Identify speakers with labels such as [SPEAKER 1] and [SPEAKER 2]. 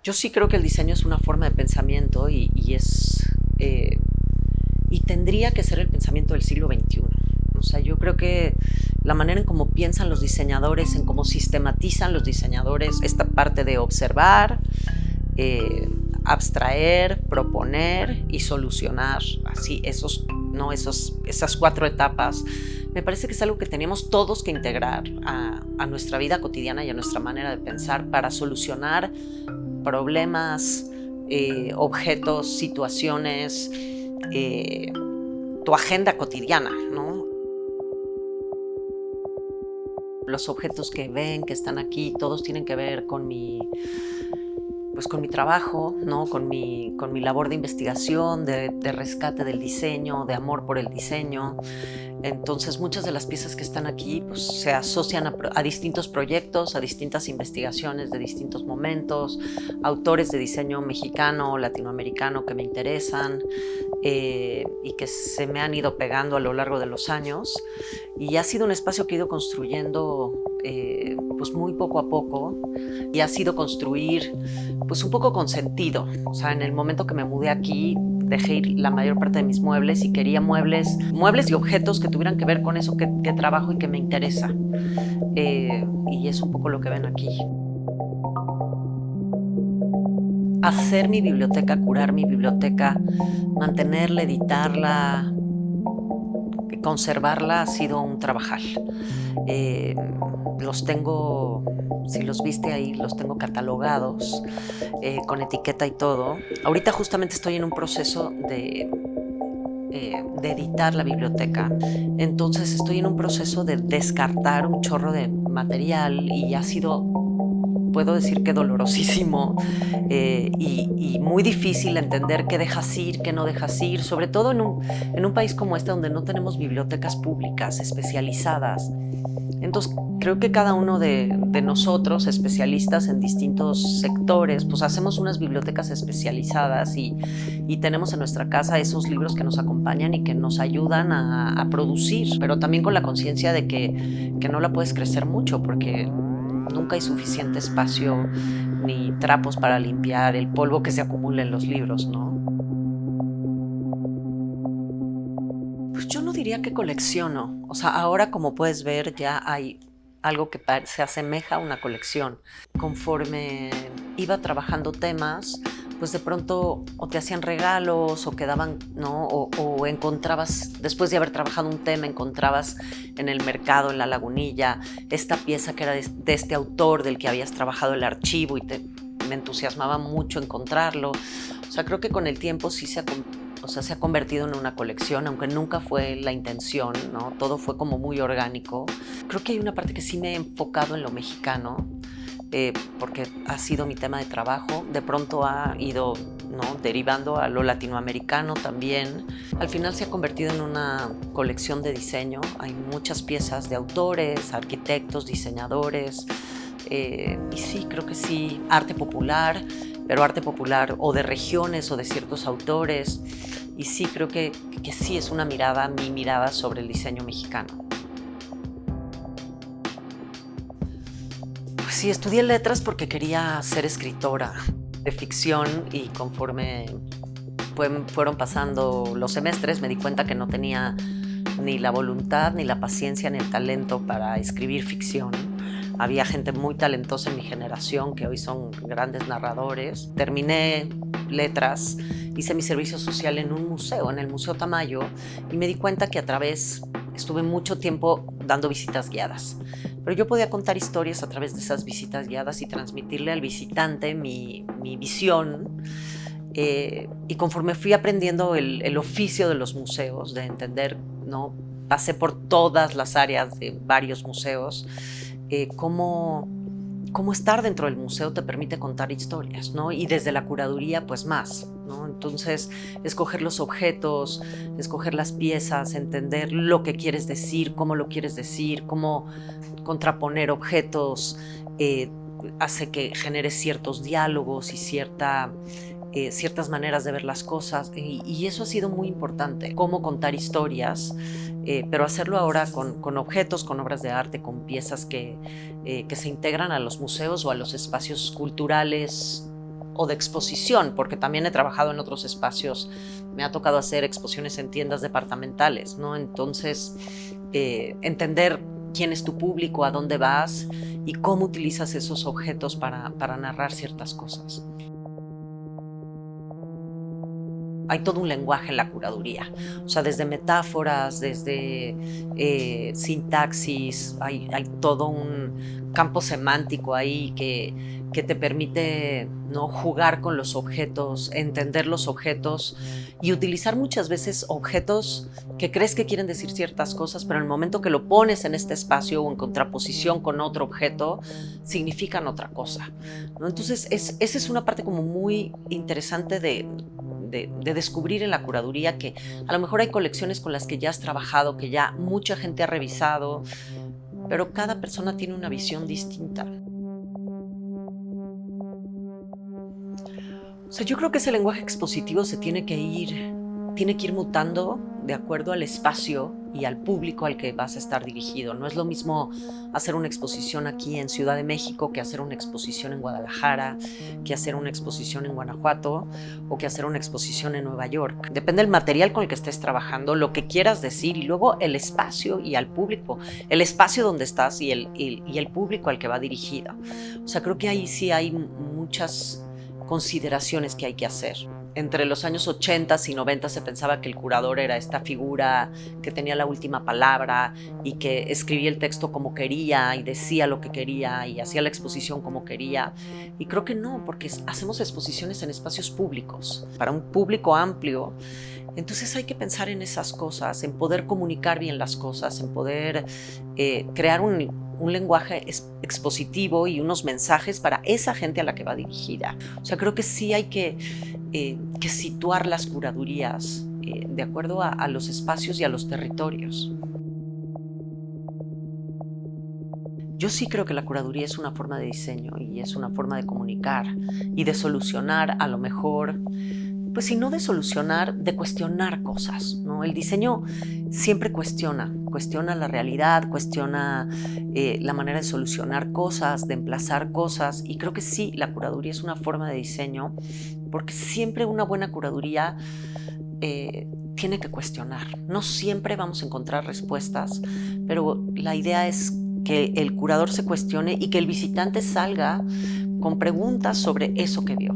[SPEAKER 1] Yo sí creo que el diseño es una forma de pensamiento y tendría que ser el pensamiento del siglo XXI. O sea, yo creo que la manera en cómo piensan los diseñadores, en cómo sistematizan los diseñadores, esta parte de observar, eh, abstraer, proponer y solucionar, así esas 4 etapas, me parece que es algo que tenemos todos que integrar a nuestra vida cotidiana y a nuestra manera de pensar para solucionar problemas, objetos, situaciones, tu agenda cotidiana, ¿no? Los objetos que ven, que están aquí, todos tienen que ver con mi trabajo, ¿no? Con mi labor de investigación, de rescate del diseño, de amor por el diseño. Entonces, muchas de las piezas que están aquí pues, se asocian a distintos proyectos, a distintas investigaciones de distintos momentos, autores de diseño mexicano o latinoamericano que me interesan y que se me han ido pegando a lo largo de los años. Y ha sido un espacio que he ido construyendo pues muy poco a poco, y ha sido construir pues un poco con sentido. O sea, en el momento que me mudé aquí dejé ir la mayor parte de mis muebles y quería muebles y objetos que tuvieran que ver con eso que trabajo y que me interesa. Y es un poco lo que ven aquí. Hacer mi biblioteca, curar mi biblioteca, mantenerla, editarla, conservarla ha sido un trabajal. Eh, los tengo, si los viste ahí, los tengo catalogados con etiqueta y todo. Ahorita justamente estoy en un proceso de editar la biblioteca. Entonces estoy en un proceso de descartar un chorro de material y ha sido, puedo decir que dolorosísimo y muy difícil entender qué dejas ir, qué no dejas ir, sobre todo en un país como este donde no tenemos bibliotecas públicas especializadas. Entonces, creo que cada uno de nosotros, especialistas en distintos sectores, pues hacemos unas bibliotecas especializadas y tenemos en nuestra casa esos libros que nos acompañan y que nos ayudan a producir, pero también con la conciencia de que no la puedes crecer mucho porque nunca hay suficiente espacio ni trapos para limpiar el polvo que se acumula en los libros, ¿no? Pues yo no diría que colecciono. O sea, ahora como puedes ver ya hay algo que se asemeja a una colección. Conforme iba trabajando temas, pues de pronto o te hacían regalos o quedaban, ¿no? O encontrabas, después de haber trabajado un tema, encontrabas en el mercado, en la lagunilla, esta pieza que era de este autor del que habías trabajado el archivo y me entusiasmaba mucho encontrarlo. O sea, creo que con el tiempo sí se ha convertido en una colección, aunque nunca fue la intención, ¿no? Todo fue como muy orgánico. Creo que hay una parte que sí me he enfocado en lo mexicano, porque ha sido mi tema de trabajo. De pronto ha ido, ¿no? Derivando a lo latinoamericano también. Al final se ha convertido en una colección de diseño. Hay muchas piezas de autores, arquitectos, diseñadores. Y sí, creo que sí, arte popular, pero arte popular o de regiones o de ciertos autores. Y sí, creo que sí es una mirada, mi mirada sobre el diseño mexicano. Pues sí, estudié letras porque quería ser escritora de ficción y conforme fueron pasando los semestres me di cuenta que no tenía ni la voluntad, ni la paciencia, ni el talento para escribir ficción. Había gente muy talentosa en mi generación que hoy son grandes narradores. Terminé letras, hice mi servicio social en un museo, en el Museo Tamayo, y me di cuenta que estuve mucho tiempo dando visitas guiadas. Pero yo podía contar historias a través de esas visitas guiadas y transmitirle al visitante mi visión. Y conforme fui aprendiendo el oficio de los museos, de entender, ¿no? Pasé por todas las áreas de varios museos, cómo estar dentro del museo te permite contar historias, ¿no? Y desde la curaduría, pues más, ¿no? Entonces, escoger los objetos, escoger las piezas, entender lo que quieres decir, cómo lo quieres decir, cómo contraponer objetos, hace que genere ciertos diálogos y ciertas maneras de ver las cosas, y eso ha sido muy importante, cómo contar historias, pero hacerlo ahora con objetos, con obras de arte, con piezas que se integran a los museos o a los espacios culturales o de exposición, porque también he trabajado en otros espacios, me ha tocado hacer exposiciones en tiendas departamentales, ¿no? Entonces, entender quién es tu público, a dónde vas y cómo utilizas esos objetos para narrar ciertas cosas. Hay todo un lenguaje en la curaduría, o sea, desde metáforas, desde sintaxis, hay todo un campo semántico ahí que te permite, ¿no?, jugar con los objetos, entender los objetos y utilizar muchas veces objetos que crees que quieren decir ciertas cosas, pero en el momento que lo pones en este espacio o en contraposición con otro objeto, significan otra cosa, ¿no? Entonces, esa es una parte como muy interesante de descubrir en la curaduría, que a lo mejor hay colecciones con las que ya has trabajado, que ya mucha gente ha revisado, pero cada persona tiene una visión distinta. O sea, yo creo que ese lenguaje expositivo tiene que ir mutando de acuerdo al espacio y al público al que vas a estar dirigido. No es lo mismo hacer una exposición aquí en Ciudad de México que hacer una exposición en Guadalajara, que hacer una exposición en Guanajuato o que hacer una exposición en Nueva York. Depende del material con el que estés trabajando, lo que quieras decir y luego el espacio y al público, el espacio donde estás y el público al que va dirigido. O sea, creo que ahí sí hay muchas consideraciones que hay que hacer. Entre los años 80 y 90 se pensaba que el curador era esta figura que tenía la última palabra y que escribía el texto como quería y decía lo que quería y hacía la exposición como quería. Y creo que no, porque hacemos exposiciones en espacios públicos, para un público amplio. Entonces hay que pensar en esas cosas, en poder comunicar bien las cosas, en poder crear un lenguaje expositivo y unos mensajes para esa gente a la que va dirigida. O sea, creo que sí hay que situar las curadurías de acuerdo a los espacios y a los territorios. Yo sí creo que la curaduría es una forma de diseño y es una forma de comunicar y de solucionar, a lo mejor, pues si no de solucionar, de cuestionar cosas, ¿no? El diseño siempre cuestiona la realidad, cuestiona la manera de solucionar cosas, de emplazar cosas, y creo que sí, la curaduría es una forma de diseño, porque siempre una buena curaduría tiene que cuestionar. No siempre vamos a encontrar respuestas, pero la idea es que el curador se cuestione y que el visitante salga con preguntas sobre eso que vio.